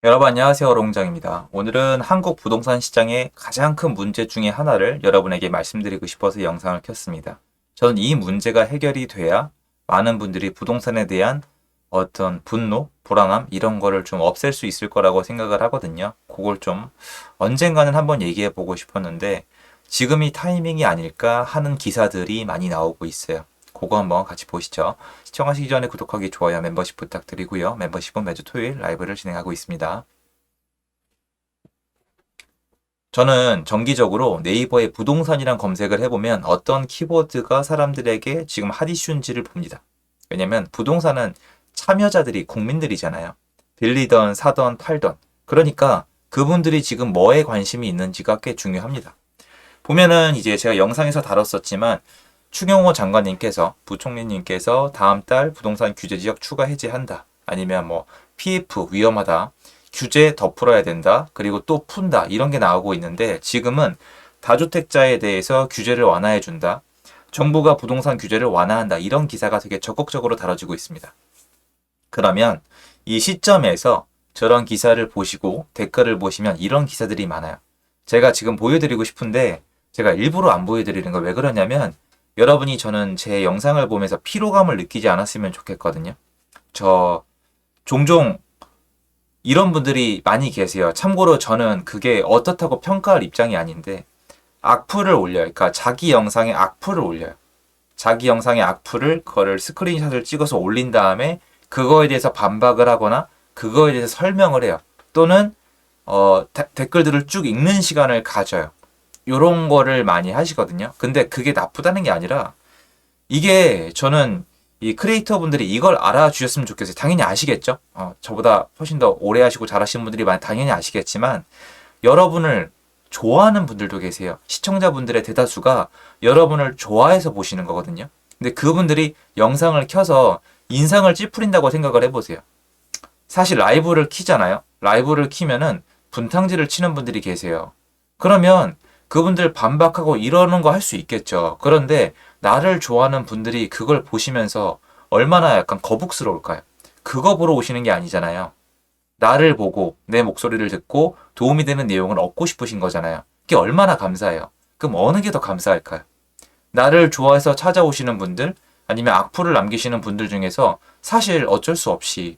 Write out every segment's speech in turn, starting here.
여러분 안녕하세요. 롱장입니다. 오늘은 한국 부동산 시장의 가장 큰 문제 중에 하나를 여러분에게 말씀드리고 싶어서 영상을 켰습니다. 저는 이 문제가 해결이 돼야 많은 분들이 부동산에 대한 어떤 분노, 불안함 이런 거를 좀 없앨 수 있을 거라고 생각을 하거든요. 그걸 좀 언젠가는 한번 얘기해 보고 싶었는데 지금이 타이밍이 아닐까 하는 기사들이 많이 나오고 있어요. 그거 한번 같이 보시죠. 시청하시기 전에 구독하기, 좋아요, 멤버십 부탁드리고요. 멤버십은 매주 토요일 라이브를 진행하고 있습니다. 저는 정기적으로 네이버에 부동산이란 검색을 해보면 어떤 키워드가 사람들에게 지금 핫 이슈인지를 봅니다. 왜냐면 부동산은 참여자들이 국민들이잖아요. 빌리던 사던 팔던. 그러니까 그분들이 지금 뭐에 관심이 있는지가 꽤 중요합니다. 보면은 이제 제가 영상에서 다뤘었지만 추경호 장관님께서 부총리님께서 다음 달 부동산 규제 지역 추가 해제한다. 아니면 뭐 PF 위험하다. 규제 더 풀어야 된다. 그리고 또 푼다. 이런 게 나오고 있는데 지금은 다주택자에 대해서 규제를 완화해 준다. 정부가 부동산 규제를 완화한다. 이런 기사가 되게 적극적으로 다뤄지고 있습니다. 그러면 이 시점에서 저런 기사를 보시고 댓글을 보시면 이런 기사들이 많아요. 제가 지금 보여드리고 싶은데 제가 일부러 안 보여드리는 거 왜 그러냐면 여러분이 저는 제 영상을 보면서 피로감을 느끼지 않았으면 좋겠거든요. 저 종종 이런 분들이 많이 계세요. 참고로 저는 그게 어떻다고 평가할 입장이 아닌데 악플을 올려요. 그러니까 자기 영상에 악플을 올려요. 자기 영상의 악플을 그거를 스크린샷을 찍어서 올린 다음에 그거에 대해서 반박을 하거나 그거에 대해서 설명을 해요. 또는 댓글들을 쭉 읽는 시간을 가져요. 요런 거를 많이 하시거든요. 근데 그게 나쁘다는 게 아니라 이게 저는 이 크리에이터 분들이 이걸 알아주셨으면 좋겠어요. 당연히 아시겠죠? 저보다 훨씬 더 오래 하시고 잘하시는 분들이 당연히 아시겠지만 여러분을 좋아하는 분들도 계세요. 시청자분들의 대다수가 여러분을 좋아해서 보시는 거거든요. 근데 그분들이 영상을 켜서 인상을 찌푸린다고 생각을 해보세요. 사실 라이브를 키잖아요. 라이브를 키면은 분탕질을 치는 분들이 계세요. 그러면 그분들 반박하고 이러는 거 할 수 있겠죠. 그런데 나를 좋아하는 분들이 그걸 보시면서 얼마나 약간 거북스러울까요? 그거 보러 오시는 게 아니잖아요. 나를 보고 내 목소리를 듣고 도움이 되는 내용을 얻고 싶으신 거잖아요. 그게 얼마나 감사해요. 그럼 어느 게 더 감사할까요? 나를 좋아해서 찾아오시는 분들 아니면 악플을 남기시는 분들 중에서 사실 어쩔 수 없이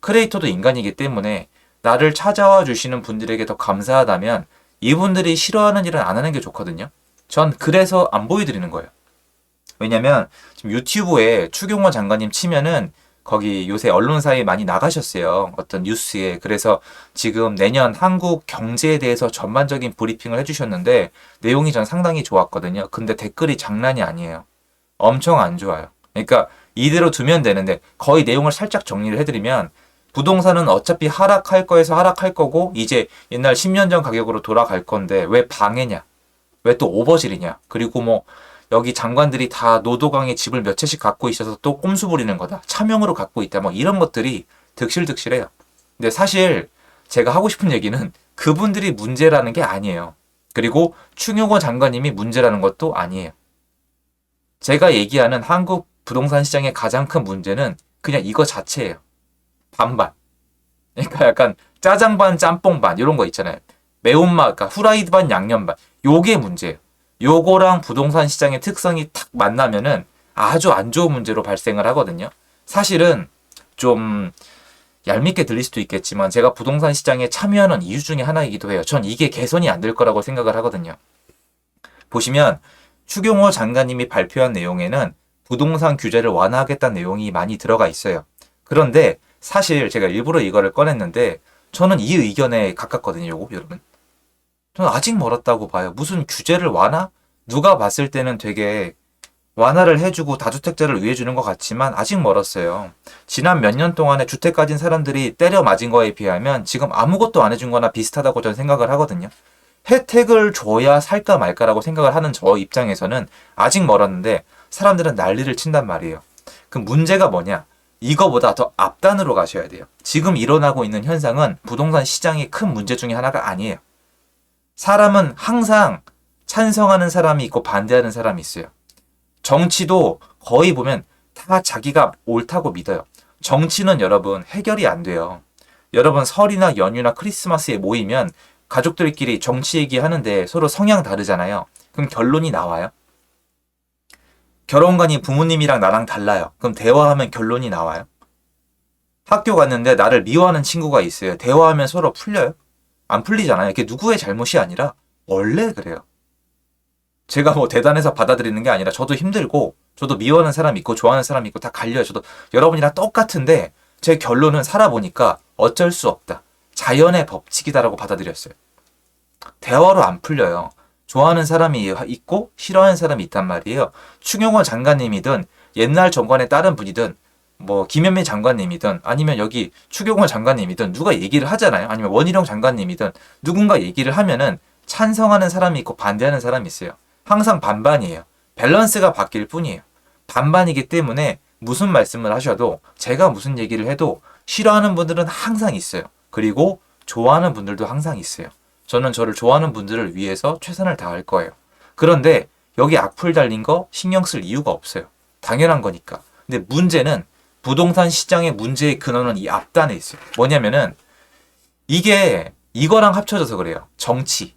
크리에이터도 인간이기 때문에 나를 찾아와 주시는 분들에게 더 감사하다면 이분들이 싫어하는 일은 안 하는 게 좋거든요. 전 그래서 안 보여드리는 거예요. 왜냐면 지금 유튜브에 추경호 장관님 치면은 거기 요새 언론사에 많이 나가셨어요. 어떤 뉴스에. 그래서 지금 내년 한국 경제에 대해서 전반적인 브리핑을 해주셨는데 내용이 전 상당히 좋았거든요. 근데 댓글이 장난이 아니에요. 엄청 안 좋아요. 그러니까 이대로 두면 되는데 거의 내용을 살짝 정리를 해드리면 부동산은 어차피 하락할 거에서 하락할 거고 이제 옛날 10년 전 가격으로 돌아갈 건데 왜 방해냐? 왜 또 오버질이냐? 그리고 뭐 여기 장관들이 다 노도강에 집을 몇 채씩 갖고 있어서 또 꼼수 부리는 거다. 차명으로 갖고 있다. 뭐 이런 것들이 득실득실해요. 근데 사실 제가 하고 싶은 얘기는 그분들이 문제라는 게 아니에요. 그리고 추경호 장관님이 문제라는 것도 아니에요. 제가 얘기하는 한국 부동산 시장의 가장 큰 문제는 그냥 이거 자체예요. 반반. 그러니까 약간 짜장 반, 짬뽕 반 이런 거 있잖아요. 매운맛, 그러니까 후라이드 반, 양념 반. 요게 문제예요. 요거랑 부동산 시장의 특성이 탁 만나면은 아주 안 좋은 문제로 발생을 하거든요. 사실은 좀 얄밉게 들릴 수도 있겠지만 제가 부동산 시장에 참여하는 이유 중에 하나이기도 해요. 전 이게 개선이 안 될 거라고 생각을 하거든요. 보시면 추경호 장관님이 발표한 내용에는 부동산 규제를 완화하겠다는 내용이 많이 들어가 있어요. 그런데 사실 제가 일부러 이거를 꺼냈는데 저는 이 의견에 가깝거든요, 요거, 여러분. 저는 아직 멀었다고 봐요. 무슨 규제를 완화? 누가 봤을 때는 되게 완화를 해주고 다주택자를 위해 주는 것 같지만 아직 멀었어요. 지난 몇 년 동안에 주택 가진 사람들이 때려 맞은 거에 비하면 지금 아무것도 안 해준 거나 비슷하다고 저는 생각을 하거든요. 혜택을 줘야 살까 말까라고 생각을 하는 저 입장에서는 아직 멀었는데 사람들은 난리를 친단 말이에요. 그 문제가 뭐냐? 이거보다 더 앞단으로 가셔야 돼요. 지금 일어나고 있는 현상은 부동산 시장의 큰 문제 중에 하나가 아니에요. 사람은 항상 찬성하는 사람이 있고 반대하는 사람이 있어요. 정치도 거의 보면 다 자기가 옳다고 믿어요. 정치는 여러분 해결이 안 돼요. 여러분 설이나 연휴나 크리스마스에 모이면 가족들끼리 정치 얘기하는데 서로 성향 다르잖아요. 그럼 결론이 나와요? 결혼관이 부모님이랑 나랑 달라요. 그럼 대화하면 결론이 나와요? 학교 갔는데 나를 미워하는 친구가 있어요. 대화하면 서로 풀려요? 안 풀리잖아요. 이게 누구의 잘못이 아니라 원래 그래요. 제가 뭐 대단해서 받아들이는 게 아니라 저도 힘들고 저도 미워하는 사람 있고 좋아하는 사람 있고 다 갈려요. 저도 여러분이랑 똑같은데 제 결론은 살아보니까 어쩔 수 없다. 자연의 법칙이다라고 받아들였어요. 대화로 안 풀려요. 좋아하는 사람이 있고 싫어하는 사람이 있단 말이에요. 추경호 장관님이든 옛날 정권의 다른 분이든 뭐 김현미 장관님이든 아니면 여기 추경호 장관님이든 누가 얘기를 하잖아요. 아니면 원희룡 장관님이든 누군가 얘기를 하면은 찬성하는 사람이 있고 반대하는 사람이 있어요. 항상 반반이에요. 밸런스가 바뀔 뿐이에요. 반반이기 때문에 무슨 말씀을 하셔도 제가 무슨 얘기를 해도 싫어하는 분들은 항상 있어요. 그리고 좋아하는 분들도 항상 있어요. 저는 저를 좋아하는 분들을 위해서 최선을 다할 거예요. 그런데 여기 악플 달린 거 신경 쓸 이유가 없어요. 당연한 거니까. 근데 문제는 부동산 시장의 문제의 근원은 이 앞단에 있어요. 뭐냐면은 이게 이거랑 합쳐져서 그래요. 정치.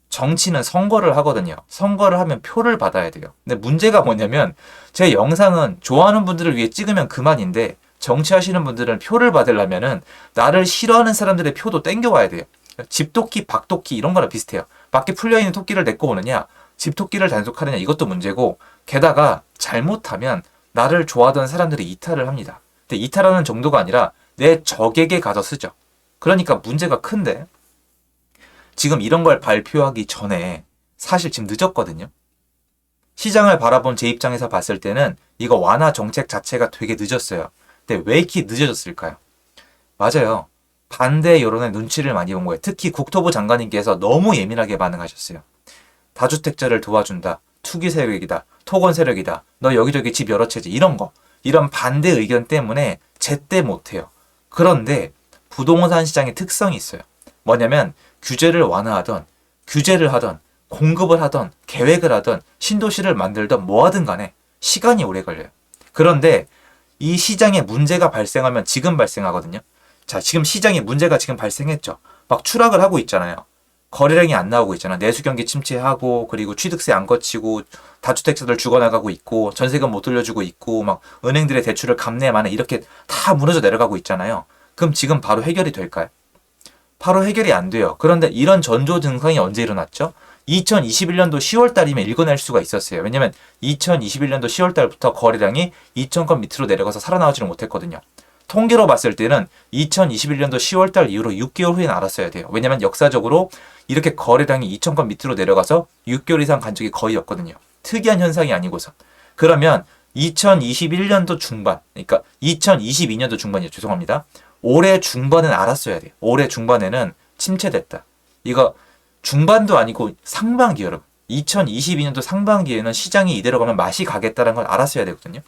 정치는 선거를 하거든요. 선거를 하면 표를 받아야 돼요. 근데 문제가 뭐냐면 제 영상은 좋아하는 분들을 위해 찍으면 그만인데 정치하시는 분들은 표를 받으려면은 나를 싫어하는 사람들의 표도 땡겨와야 돼요. 집토끼, 박토끼 이런 거랑 비슷해요. 밖에 풀려있는 토끼를 데리고 오느냐, 집토끼를 단속하느냐 이것도 문제고 게다가 잘못하면 나를 좋아하던 사람들이 이탈을 합니다. 근데 이탈하는 정도가 아니라 내 적에게 가서 쓰죠. 그러니까 문제가 큰데 지금 이런 걸 발표하기 전에 사실 지금 늦었거든요. 시장을 바라본 제 입장에서 봤을 때는 이거 완화 정책 자체가 되게 늦었어요. 근데 왜 이렇게 늦어졌을까요? 맞아요. 반대 여론의 눈치를 많이 본 거예요. 특히 국토부 장관님께서 너무 예민하게 반응하셨어요. 다주택자를 도와준다. 투기 세력이다. 토건 세력이다. 너 여기저기 집 여러 채지. 이런 거. 이런 반대 의견 때문에 제때 못해요. 그런데 부동산 시장의 특성이 있어요. 뭐냐면 규제를 완화하던 규제를 하던 공급을 하던 계획을 하던 신도시를 만들던 뭐 하든 간에 시간이 오래 걸려요. 그런데 이 시장에 문제가 발생하면 지금 발생하거든요. 자, 지금 시장에 문제가 지금 발생했죠. 막 추락을 하고 있잖아요. 거래량이 안 나오고 있잖아. 내수 경기 침체하고 그리고 취득세 안 거치고 다주택자들 죽어나가고 있고 전세금 못 돌려주고 있고 막 은행들의 대출을 감내만해 이렇게 다 무너져 내려가고 있잖아요. 그럼 지금 바로 해결이 될까요? 바로 해결이 안 돼요. 그런데 이런 전조 증상이 언제 일어났죠? 2021년도 10월 달이면 읽어낼 수가 있었어요. 왜냐면 2021년도 10월 달부터 거래량이 2,000건 밑으로 내려가서 살아나오지를 못했거든요. 통계로 봤을 때는 2021년도 10월 달 이후로 6개월 후에 알았어야 돼요. 왜냐면 역사적으로 이렇게 거래량이 2,000건 밑으로 내려가서 6개월 이상 간 적이 거의 없거든요. 특이한 현상이 아니고서. 그러면 2021년도 중반, 그러니까 2022년도 중반이요. 죄송합니다. 올해 중반은 알았어야 돼요. 올해 중반에는 침체됐다. 이거 중반도 아니고 상반기 여러분. 2022년도 상반기에는 시장이 이대로 가면 맛이 가겠다는 걸 알았어야 되거든요.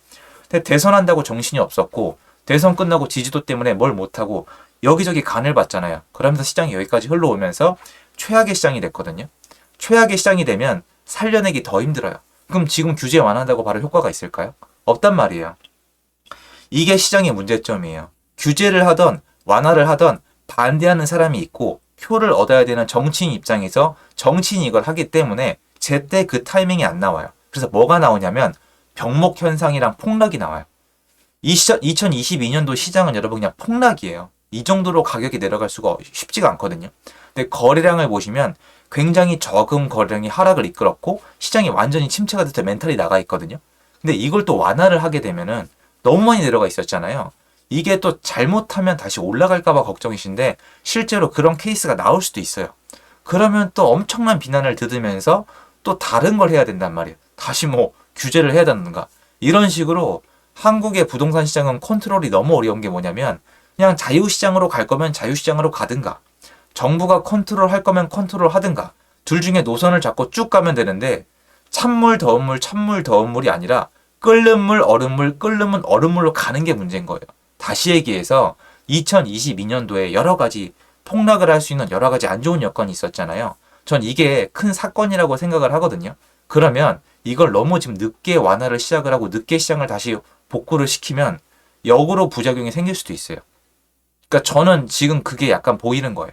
근데 대선한다고 정신이 없었고 대선 끝나고 지지도 때문에 뭘 못하고 여기저기 간을 봤잖아요. 그러면서 시장이 여기까지 흘러오면서 최악의 시장이 됐거든요. 최악의 시장이 되면 살려내기 더 힘들어요. 그럼 지금 규제 완화한다고 바로 효과가 있을까요? 없단 말이에요. 이게 시장의 문제점이에요. 규제를 하던 완화를 하던 반대하는 사람이 있고 표를 얻어야 되는 정치인 입장에서 정치인이 이걸 하기 때문에 제때 그 타이밍이 안 나와요. 그래서 뭐가 나오냐면 병목 현상이랑 폭락이 나와요. 2022년도 시장은 여러분 그냥 폭락이에요. 이 정도로 가격이 내려갈 수가 쉽지가 않거든요. 근데 거래량을 보시면 굉장히 적은 거래량이 하락을 이끌었고 시장이 완전히 침체가 돼서 멘탈이 나가 있거든요. 근데 이걸 또 완화를 하게 되면은 너무 많이 내려가 있었잖아요. 이게 또 잘못하면 다시 올라갈까봐 걱정이신데 실제로 그런 케이스가 나올 수도 있어요. 그러면 또 엄청난 비난을 듣으면서 또 다른 걸 해야 된단 말이에요. 다시 뭐 규제를 해야 되는가. 이런 식으로 한국의 부동산 시장은 컨트롤이 너무 어려운 게 뭐냐면 그냥 자유시장으로 갈 거면 자유시장으로 가든가 정부가 컨트롤 할 거면 컨트롤 하든가 둘 중에 노선을 잡고 쭉 가면 되는데 찬물 더운 물 찬물 더운 물이 아니라 끓는 물 얼음물 끓는 물 얼음물로 가는 게 문제인 거예요. 다시 얘기해서 2022년도에 여러 가지 폭락을 할 수 있는 여러 가지 안 좋은 여건이 있었잖아요. 전 이게 큰 사건이라고 생각을 하거든요. 그러면 이걸 너무 지금 늦게 완화를 시작을 하고 늦게 시장을 다시 복구를 시키면 역으로 부작용이 생길 수도 있어요. 그러니까 저는 지금 그게 약간 보이는 거예요.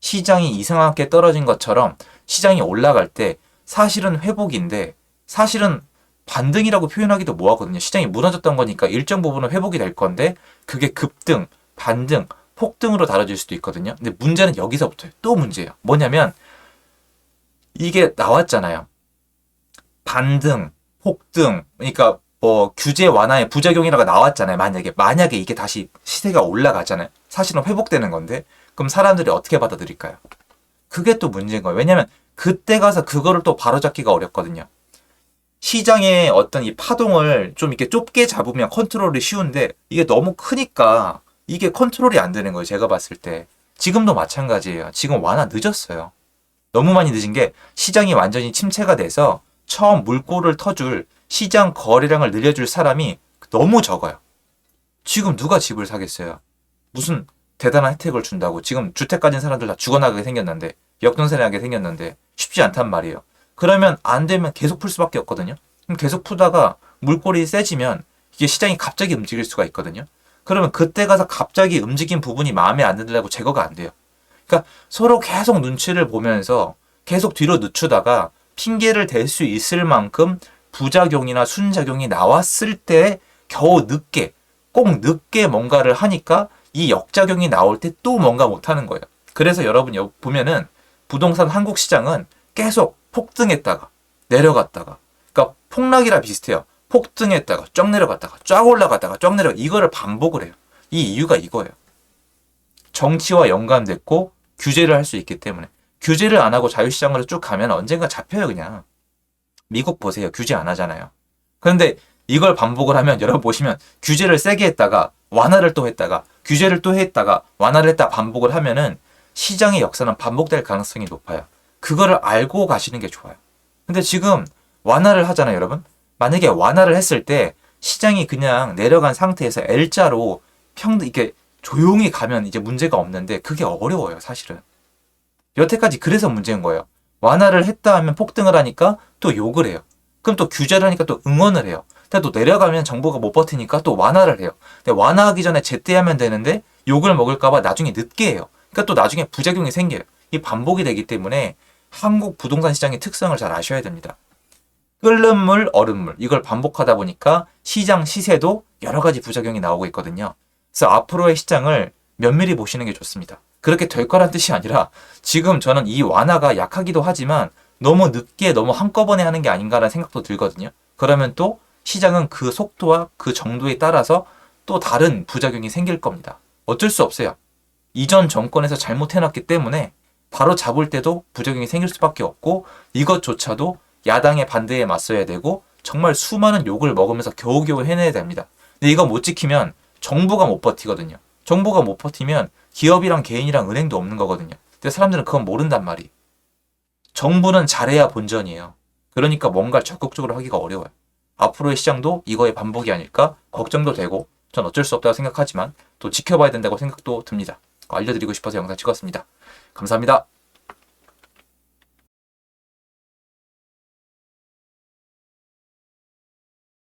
시장이 이상하게 떨어진 것처럼 시장이 올라갈 때 사실은 회복인데 사실은 반등이라고 표현하기도 뭐하거든요. 시장이 무너졌던 거니까 일정 부분은 회복이 될 건데 그게 급등, 반등, 폭등으로 다뤄질 수도 있거든요. 근데 문제는 여기서부터예요. 또 문제예요. 뭐냐면 이게 나왔잖아요. 반등, 폭등, 그러니까 뭐 규제 완화의 부작용이라고 나왔잖아요. 만약에 이게 다시 시세가 올라가잖아요. 사실은 회복되는 건데 그럼 사람들이 어떻게 받아들일까요? 그게 또 문제인 거예요. 왜냐면 그때 가서 그거를 또 바로잡기가 어렵거든요. 시장의 어떤 이 파동을 좀 이렇게 좁게 잡으면 컨트롤이 쉬운데 이게 너무 크니까 이게 컨트롤이 안 되는 거예요. 제가 봤을 때. 지금도 마찬가지예요. 지금 완화 늦었어요. 너무 많이 늦은 게 시장이 완전히 침체가 돼서 처음 물꼬를 터줄 시장 거래량을 늘려줄 사람이 너무 적어요. 지금 누가 집을 사겠어요? 무슨 대단한 혜택을 준다고 지금 주택 가진 사람들 다 죽어나가게 생겼는데 역전세나게 생겼는데 쉽지 않단 말이에요. 그러면 안 되면 계속 풀 수밖에 없거든요. 그럼 계속 푸다가 물꼬리 세지면 이게 시장이 갑자기 움직일 수가 있거든요. 그러면 그때 가서 갑자기 움직인 부분이 마음에 안 들려고 제거가 안 돼요. 그러니까 서로 계속 눈치를 보면서 계속 뒤로 늦추다가 핑계를 댈 수 있을 만큼 부작용이나 순작용이 나왔을 때 겨우 늦게, 꼭 늦게 뭔가를 하니까 이 역작용이 나올 때 또 뭔가 못하는 거예요. 그래서 여러분 보면은 부동산 한국 시장은 계속 폭등했다가 내려갔다가 그러니까 폭락이라 비슷해요. 폭등했다가 쫙 내려갔다가 쫙 올라갔다가 쫙 내려가 이거를 반복을 해요. 이 이유가 이거예요. 정치와 연관됐고 규제를 할 수 있기 때문에 규제를 안 하고 자유시장으로 쭉 가면 언젠가 잡혀요 그냥. 미국 보세요. 규제 안 하잖아요. 그런데 이걸 반복을 하면 여러분 보시면 규제를 세게 했다가 완화를 또 했다가 규제를 또 했다가 완화를 했다 반복을 하면은 시장의 역사는 반복될 가능성이 높아요. 그거를 알고 가시는 게 좋아요. 근데 지금 완화를 하잖아요, 여러분. 만약에 완화를 했을 때 시장이 그냥 내려간 상태에서 L자로 이렇게 조용히 가면 이제 문제가 없는데 그게 어려워요, 사실은. 여태까지 그래서 문제인 거예요. 완화를 했다 하면 폭등을 하니까 또 욕을 해요. 그럼 또 규제를 하니까 또 응원을 해요. 근데 또 내려가면 정부가 못 버티니까 또 완화를 해요. 근데 완화하기 전에 제때하면 되는데 욕을 먹을까봐 나중에 늦게 해요. 그러니까 또 나중에 부작용이 생겨요. 이 반복이 되기 때문에 한국 부동산 시장의 특성을 잘 아셔야 됩니다. 끓는 물, 얼음 물 이걸 반복하다 보니까 시장 시세도 여러 가지 부작용이 나오고 있거든요. 그래서 앞으로의 시장을 면밀히 보시는 게 좋습니다. 그렇게 될 거란 뜻이 아니라 지금 저는 이 완화가 약하기도 하지만 너무 늦게 너무 한꺼번에 하는 게 아닌가라는 생각도 들거든요. 그러면 또 시장은 그 속도와 그 정도에 따라서 또 다른 부작용이 생길 겁니다. 어쩔 수 없어요. 이전 정권에서 잘못해놨기 때문에 바로 잡을 때도 부작용이 생길 수밖에 없고 이것조차도 야당의 반대에 맞서야 되고 정말 수많은 욕을 먹으면서 겨우겨우 해내야 됩니다. 근데 이거 못 지키면 정부가 못 버티거든요. 정부가 못 버티면 기업이랑 개인이랑 은행도 없는 거거든요. 근데 사람들은 그건 모른단 말이. 정부는 잘해야 본전이에요. 그러니까 뭔가를 적극적으로 하기가 어려워요. 앞으로의 시장도 이거의 반복이 아닐까 걱정도 되고 전 어쩔 수 없다고 생각하지만 또 지켜봐야 된다고 생각도 듭니다. 알려드리고 싶어서 영상 찍었습니다. 감사합니다.